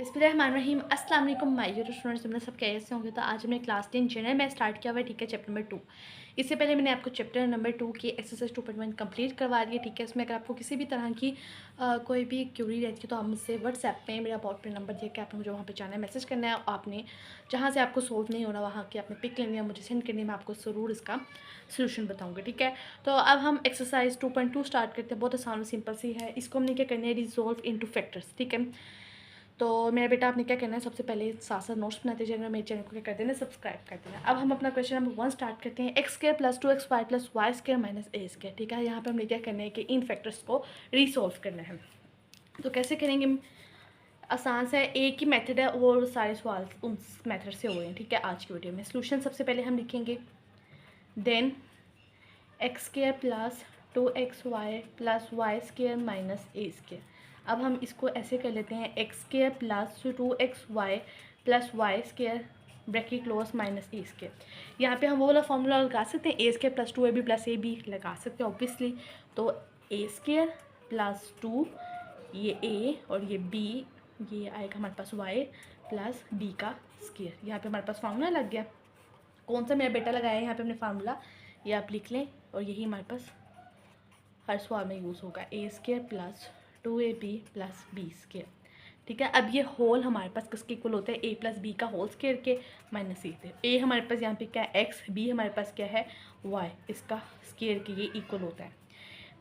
बिस्मिल्लाहिर्रहमानिर्रहीम। अस्सलाम वालेकुम माय यूट्यूब स्टूडेंट्स, तुमने सब कैसे होंगे। तो आज हमने क्लास 10 जनरल में स्टार्ट किया हुआ है, ठीक है, चैप्टर नंबर 2। इससे पहले मैंने आपको चैप्टर नंबर 2 की एक्सरसाइज 2.1 कंप्लीट करवा दी है, ठीक है। इसमें अगर आपको किसी भी तरह की कोई भी क्यूरी रहती है तो आप मुझसे व्हाट्सएप पे मेरा अबाउट पे नंबर दे के आपने मुझे वहाँ पे जाना है, मैसेज करना है। आपने जहाँ से आपको सोल्व नहीं हो रहा वहाँ की आपने पिक लेनी है, मुझे सेंड करनी है, मैं आपको ज़रूर इसका सोल्यूशन बताऊँगी, ठीक है। तो अब हम एक्सरसाइज 2.2 स्टार्ट करते हैं। बहुत आसान और सिंपल सी है। इसको हमने क्या करना है, रिजॉल्व इनटू फैक्टर्स, ठीक है। तो मेरा बेटा आपने क्या करना है, सबसे पहले साथ साथ नोट्स बनाते जाना, मेरे चैनल को क्या कर देना, सब्सक्राइब कर देना। अब हम अपना क्वेश्चन नंबर 1 स्टार्ट करते हैं। X square plus 2xy plus y square minus a square, ठीक है। यहाँ पे हमने क्या करना है कि इन फैक्टर्स को रीसॉल्व करना है। तो कैसे करेंगे, आसान सा है, एक ही मेथड है और सारे सवाल उन मेथड से हो रहे हैं, ठीक है। आज की वीडियो में सोल्यूशन सबसे पहले हम लिखेंगे, then x square plus 2xy plus y square minus a square. अब हम इसको ऐसे कर लेते हैं, x square plus 2xy plus y square bracket close minus a square. यहाँ पे हम वो वाला फॉर्मूला लगा सकते हैं, a square plus 2ab plus a b लगा सकते हैं ऑब्वियसली। तो ए स्क्वायर प्लस 2 ये ए और ये बी, ये आएगा हमारे पास वाई प्लस बी का स्क्वायर। यहाँ पे हमारे पास फार्मूला लग गया। कौन सा मेरा बेटा लगाया है यहाँ पे हमने फार्मूला, ये आप लिख लें और यही हमारे पास हर सवाल में यूज़ होगा, a square plus 2ab plus B square, ठीक है। अब ये होल हमारे पास किसके इक्वल होता है, ए प्लस बी का होल स्क्वायर के माइनस ए से। ए हमारे पास यहाँ पे क्या है एक्स, बी हमारे पास क्या है वाई, इसका स्क्वायर के ये इक्वल होता है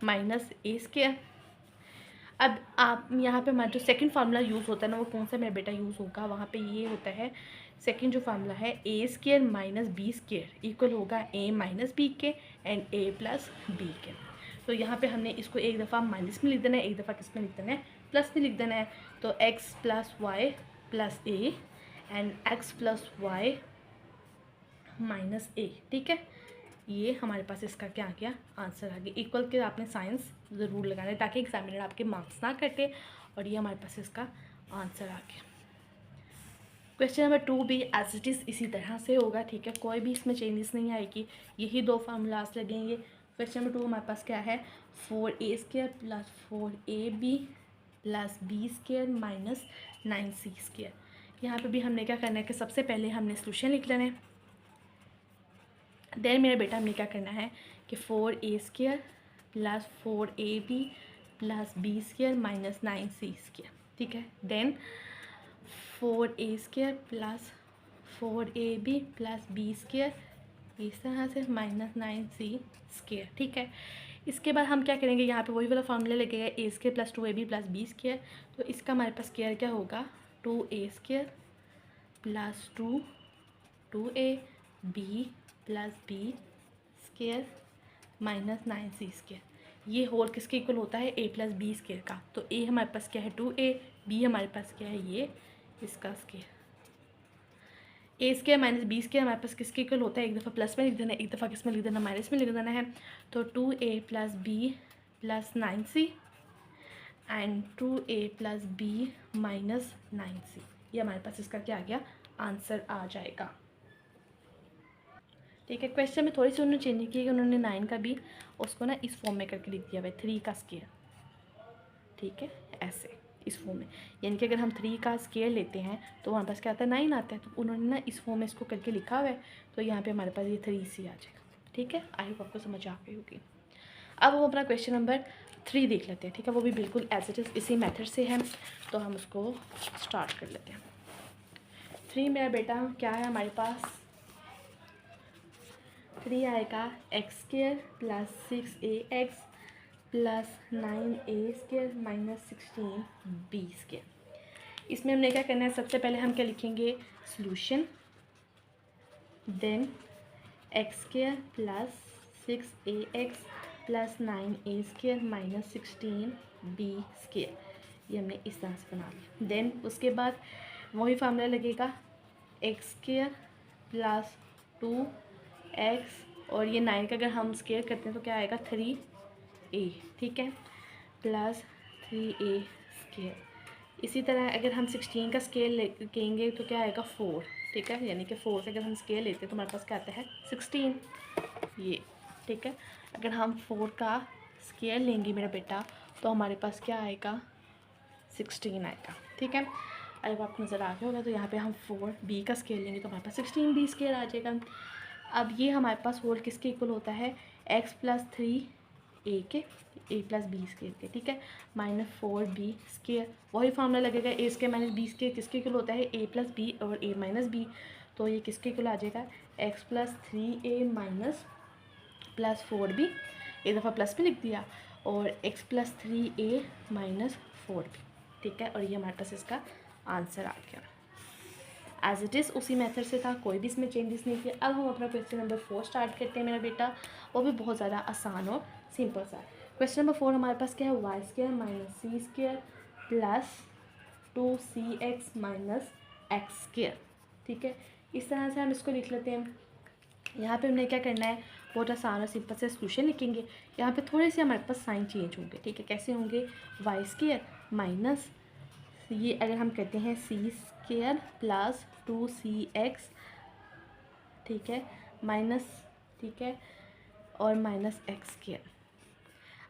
माइनस ए स्क्वायर। अब आप यहाँ पे हमारा जो सेकंड फार्मूला यूज़ होता है ना, वो कौन सा मेरा बेटा यूज़ होगा, वहाँ पे ये होता है सेकंड जो फार्मूला है, a square minus b square equal होगा ए माइनस बी के एंड ए प्लस बी के। तो यहाँ पे हमने इसको एक दफ़ा माइनस में लिख देना है, एक दफ़ा किस में लिख देना है, प्लस में लिख देना है। तो x plus y plus a and x plus y minus a, ठीक है। ये हमारे पास इसका क्या आ गया, आंसर आ गया। इक्वल के आपने साइंस ज़रूर लगाना है ताकि एग्जामिनर आपके मार्क्स ना कटे, और ये हमारे पास इसका आंसर आ गया। क्वेश्चन नंबर 2 भी एज इट इज़ इसी तरह से होगा, ठीक है, कोई भी इसमें चेंजेस नहीं आएगी, यही दो फार्मूलाज लगेंगे। क्वेश्चन नंबर 2 हमारे पास क्या है, 4a square plus 4ab plus B square minus 9c square. यहाँ पे भी हमने क्या करना है कि सबसे पहले हमने सोल्यूशन लिख लेना है। देन मेरा बेटा हमने क्या करना है कि 4a square plus 4ab plus B square minus 9c square, ठीक है। Then 4a square plus 4ab plus B square इस तरह से माइनस 9c स्क्वायर, ठीक है। इसके बाद हम क्या करेंगे, यहाँ पे वही वाला फॉर्मूला लगेगा, a square plus 2ab plus B square. तो इसका हमारे पास स्क्वायर क्या होगा, 2a square plus 2a b plus B square minus 9c square. ये होल किसके इक्वल होता है, a प्लस बी स्क्वायर का। तो a हमारे पास क्या है 2a, b हमारे पास क्या है ये इसका स्क्वायर। ए स्क्वायर माइनस बी स्क्वायर हमारे पास किसके इक्वल होता है, एक दफ़ा प्लस में लिख देना है, एक दफ़ा किस में लिख देना, माइनस में लिख देना है। तो 2a plus B plus 9c and 2a plus B minus 9c, ये हमारे पास इसका क्या आ गया, आंसर आ जाएगा, ठीक है। क्वेश्चन में थोड़ी सी उन्होंने चेंज की है कि उन्होंने 9 का भी उसको ना इस फॉर्म में करके लिख दिया हुआ है, 3 का स्क्वायर, ठीक है, ऐसे इस फॉर्म में। यानी कि अगर हम 3 का स्क्वायर लेते हैं तो हमारे पास क्या आता है 9 आता है। तो उन्होंने ना इस फॉर्म में इसको करके लिखा हुआ है, तो यहाँ पे हमारे पास ये 3c आ जाएगा, ठीक है। आई होप आपको समझ आ गई होगी। अब हम अपना क्वेश्चन नंबर 3 देख लेते हैं, ठीक है। वो भी बिल्कुल एज इट इज़ इसी मेथड से है, तो हम उसको स्टार्ट कर लेते हैं। 3 मेरा बेटा क्या है हमारे पास, 3 आएगा x square plus 6ax plus 9a square minus 16b square. इसमें हमने क्या करना है, सबसे पहले हम क्या लिखेंगे, solution, then x square plus 6ax plus 9a square minus 16b square, ये हमने इस तरह से बना लिया। देन उसके बाद वही फार्मूला लगेगा, एक्स स्क्वायर प्लस 2x और ये 9 का अगर हम स्क्वायर करते हैं तो क्या आएगा 3a, ठीक है, प्लस 3a स्क्वायर। इसी तरह अगर हम 16 का स्केल लेंगे तो क्या आएगा 4, ठीक है, यानी कि 4 से अगर हम स्केल लेते हैं तो हमारे पास क्या आता है 16, ये, ठीक है। अगर हम 4 का स्केल लेंगे मेरा बेटा तो हमारे पास क्या आएगा 16 आएगा, ठीक है। अब आपको नज़र आ गया होगा। तो यहाँ पे हम 4b का स्केयर लेंगे तो हमारे पास 16b स्केयर आ जाएगा। अब ये हमारे पास होल किसके इक्वल होता है, x प्लस 3a के a प्लस बी स्केयर के, ठीक है, माइनस 4b स्केयर। वही फार्मूला लगेगा, ए स्केयर माइनस बी स्केयर किसके इक्वल होता है, a प्लस बी और a माइनस बी। तो ये किसके इक्वल आ जाएगा, x plus 3a minus plus 4b, एक दफ़ा प्लस भी लिख दिया, और x plus 3a minus 4b, ठीक है। और ये हमारे पास इसका आंसर आ गया। एज इट इज़ उसी मेथड से था, कोई भी इसमें चेंजेस नहीं किया। अब हम अपना क्वेश्चन नंबर 4 स्टार्ट करते हैं मेरा बेटा, वो भी बहुत ज़्यादा आसान और सिंपल सा है। क्वेश्चन नंबर 4 हमारे पास क्या है, y square minus c square plus 2cx minus x square, ठीक है। इस तरह से हम इसको लिख लेते हैं। यहाँ पे हमने क्या करना है, बहुत आसान और सिंपल से सोल्यूशन लिखेंगे। यहाँ पे थोड़े से हमारे पास साइन चेंज होंगे, ठीक है। कैसे होंगे, वाई स्केयर माइनस, ये अगर हम कहते हैं सी स्केयर प्लस 2cx, ठीक है, माइनस, ठीक है, और माइनस एक्स स्केयर।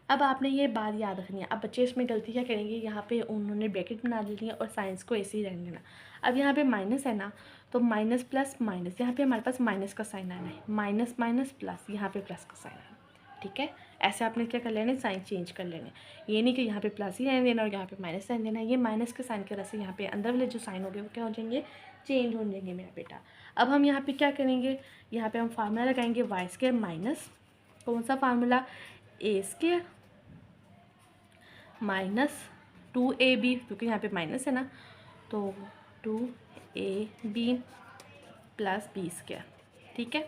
अब आपने ये बात याद रखनी है। अब बच्चे इसमें गलती क्या करेंगे, यहाँ पे उन्होंने ब्रैकेट बना ली है और साइंस को ऐसे ही रहने देना। अब यहाँ पे माइनस है ना, तो माइनस प्लस माइनस, यहाँ पे हमारे पास माइनस का साइन आना है, माइनस माइनस प्लस, यहाँ पे प्लस का साइन आना, ठीक है। ऐसे आपने क्या कर लेना है, साइन चेंज कर लेने। ये नहीं कि यहाँ पे प्लस ही रहने देना और यहाँ पे माइनस रहने देना। ये माइनस के साइन की वजह से यहाँ पे अंदर वाले जो साइन हो गए वो क्या हो जाएंगे, चेंज हो जाएंगे मेरा बेटा। अब हम यहाँ पे क्या करेंगे, यहाँ पे हम फार्मूला लगाएंगे वाई स्केयर माइनस, कौन सा फार्मूला, ए स्केयर माइनस 2ab, क्योंकि यहाँ पे माइनस है ना, तो 2ab प्लस बी स्केयर, ठीक है।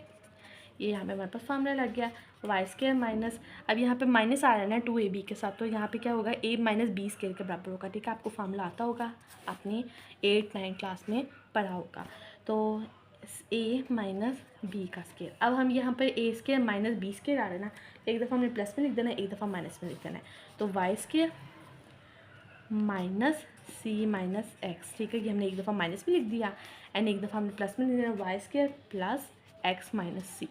ये यहाँ पे हमारे पास फार्मूला लग गया, वाई स्केयर माइनस, अब यहाँ पे माइनस आ रहा है ना 2ab के साथ, तो यहाँ पे क्या होगा, a माइनस बी स्केयर के बराबर होगा, ठीक है। आपको फार्मूला आता होगा, आपने 8-9 क्लास में पढ़ा होगा। तो a माइनस बी का स्केयर। अब हम यहाँ पर a square minus b square आ रहा है ना, एक दफ़ा हमने प्लस में लिख देना है, एक दफ़ा माइनस में लिख देना है। तो वाई स्केयर माइनस सी माइनस एक्स, ठीक है, ये हमने एक दफ़ा माइनस में लिख दिया एंड एक दफ़ा हमने प्लस में लिख देना, y square plus x minus c,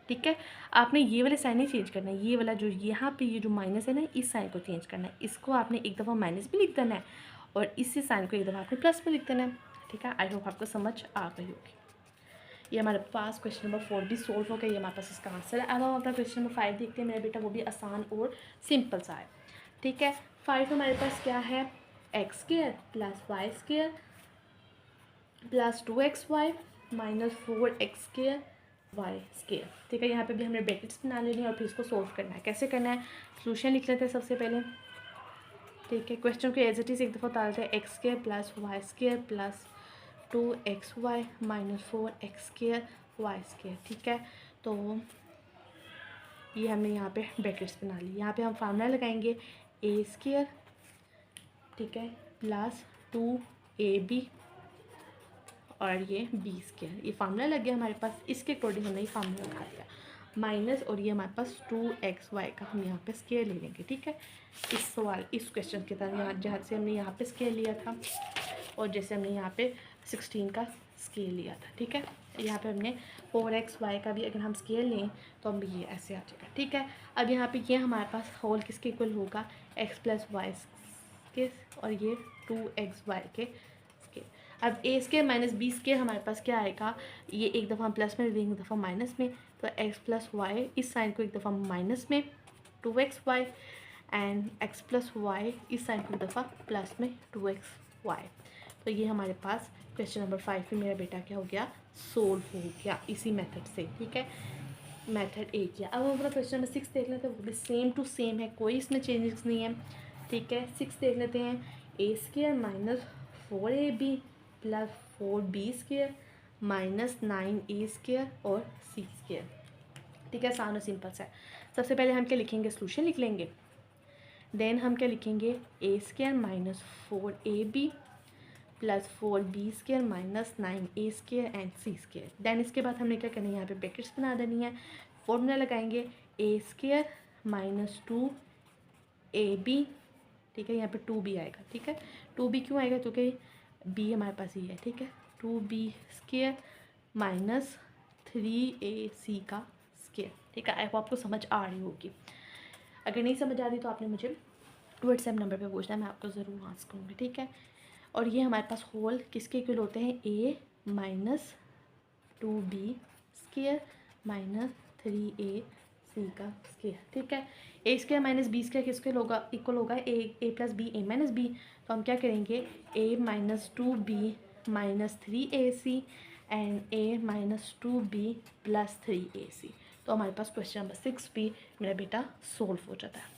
ठीक है। आपने ये वाले साइन नहीं चेंज करना है, ये वाला जो यहाँ पे ये जो माइनस है ना, इस साइन को चेंज करना है। इसको आपने एक दफ़ा माइनस में लिख देना है और इसी साइन को एक दफ़ा आपने प्लस में लिख देना है, ठीक है। आई होप आपको समझ आ गई होगी। ये हमारे पास क्वेश्चन नंबर 4 भी सोल्व हो गया, ये हमारे पास इसका आंसर है। अब हम अपना क्वेश्चन नंबर 5 देखते हैं मेरा बेटा, वो भी आसान और सिंपल सा है, ठीक है। 5 हमारे पास क्या है, X square plus Y square plus 2xy minus 4x square Y square, ठीक है। यहाँ पे भी हमें ब्रैकेट्स बना लेनी है और फिर इसको सोल्व करना है। कैसे करना है, सोल्यूशन लिख लेते हैं सबसे पहले, ठीक है। क्वेश्चन को एज इट इज़ एक दफ़ा उतारते हैं, X square plus Y square plus 2xy minus 4x square Y square, ठीक है। तो ये हमने यहाँ पे ब्रैकेट्स बना ली। यहाँ पे हम फार्मूला लगाएंगे ए स्केयर, ठीक है, प्लस 2ab और ये बी स्केयर, ये फार्मूला लग गया हमारे पास। इसके अकॉर्डिंग हमने ये फार्मूला उठा लिया माइनस, और ये हमारे पास 2xy का हम यहाँ पे स्केयर ले लेंगे, ठीक है। इस सवाल इस क्वेश्चन की तरह यहाँ जहाँ से हमने यहाँ पे स्केयर लिया था और जैसे हमने यहाँ पे 16 का स्केयर लिया था, ठीक है। यहाँ पे हमने 4xy का भी अगर हम स्केयर लें तो हम ये ऐसे आ जाएगा, ठीक है। अब यहाँ पे ये हमारे पास होल किसके इक्वल होगा, x प्लस वाई के और ये 2xy के स्केयर। अब ए स्केयर माइनस बी स्केयर हमारे पास क्या आएगा, ये एक दफ़ा हम प्लस में देंगे, एक दफ़ा माइनस में, तो x प्लस वाई, इस साइन को एक दफ़ा माइनस में 2xy and x plus Y, इस साइन को एक दफ़ा प्लस में 2xy। तो ये हमारे पास क्वेश्चन नंबर 5 में मेरा बेटा क्या हो गया, सोल्व हो गया इसी मेथड से, ठीक है, मेथड ए किया। अब हम अपना क्वेश्चन नंबर 6 देख लेते हैं, वो भी सेम टू सेम है, कोई इसमें चेंजेस नहीं है, ठीक है। 6 देख लेते हैं, a square minus 4ab plus 4b square minus 9a square और c स्केयर, ठीक है, आसान और सिंपल सा है। सबसे पहले हम क्या लिखेंगे, सोल्यूशन लिख लेंगे, देन हम क्या लिखेंगे, a square minus 4ab plus 4b square minus 9a square and c square. Then इसके बाद हमने क्या करना है, यहाँ पे ब्रैकेट्स बना देनी है, फॉर्मूला लगाएंगे ए स्केयर माइनस 2ab, ठीक है, यहाँ पे 2b आएगा, ठीक है। 2b क्यों आएगा, क्योंकि b हमारे पास ही है, ठीक है। 2b स्केयर माइनस 3ac का स्केयर, ठीक है। आपको समझ आ रही होगी, अगर नहीं समझ आ रही तो आपने मुझे व्हाट्सएप नंबर पे पूछना है, मैं आपको ज़रूर आंसर करूँगी, ठीक है। और ये हमारे पास होल किसके इक्वल होते हैं, ए minus 2b square minus 3ac का स्क्वायर। ठीक है, a square minus b square किसके होगा, इक्वल होगा a plus b, a minus b. तो हम क्या करेंगे, a minus 2b minus 3ac and a minus 2b plus 3ac। तो हमारे पास क्वेश्चन नंबर 6 भी मेरा बेटा सोल्व हो जाता है।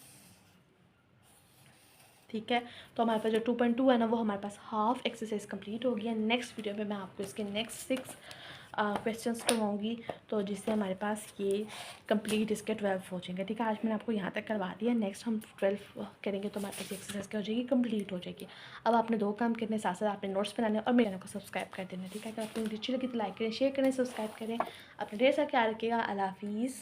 ठीक है, तो हमारे पास जो 2.2 है ना, वो हमारे पास हाफ एक्सरसाइज कंप्लीट हो गया। नेक्स्ट वीडियो में मैं आपको इसके नेक्स्ट 6 क्वेश्चंस करवाऊँगी, तो जिससे हमारे पास ये कंप्लीट इसके 12 हो जाएंगे। ठीक है, आज मैंने आपको यहाँ तक करवा दिया, नेक्स्ट हम 12 करेंगे तो हमारे पास एक्सरसाइज क्या हो जाएगी, कंप्लीट हो जाएगी। अब आपने 2 काम करने, साथ साथ आपने नोट्स बनाने और मेरे चैनल को सब्सक्राइब कर देना। ठीक है, अगर आपको वीडियो अच्छी लगी तो लाइक करें, शेयर करें, सब्सक्राइब करें। अपने ढेर सारा ख्याल रखिएगा। अल्लाह हाफिज़।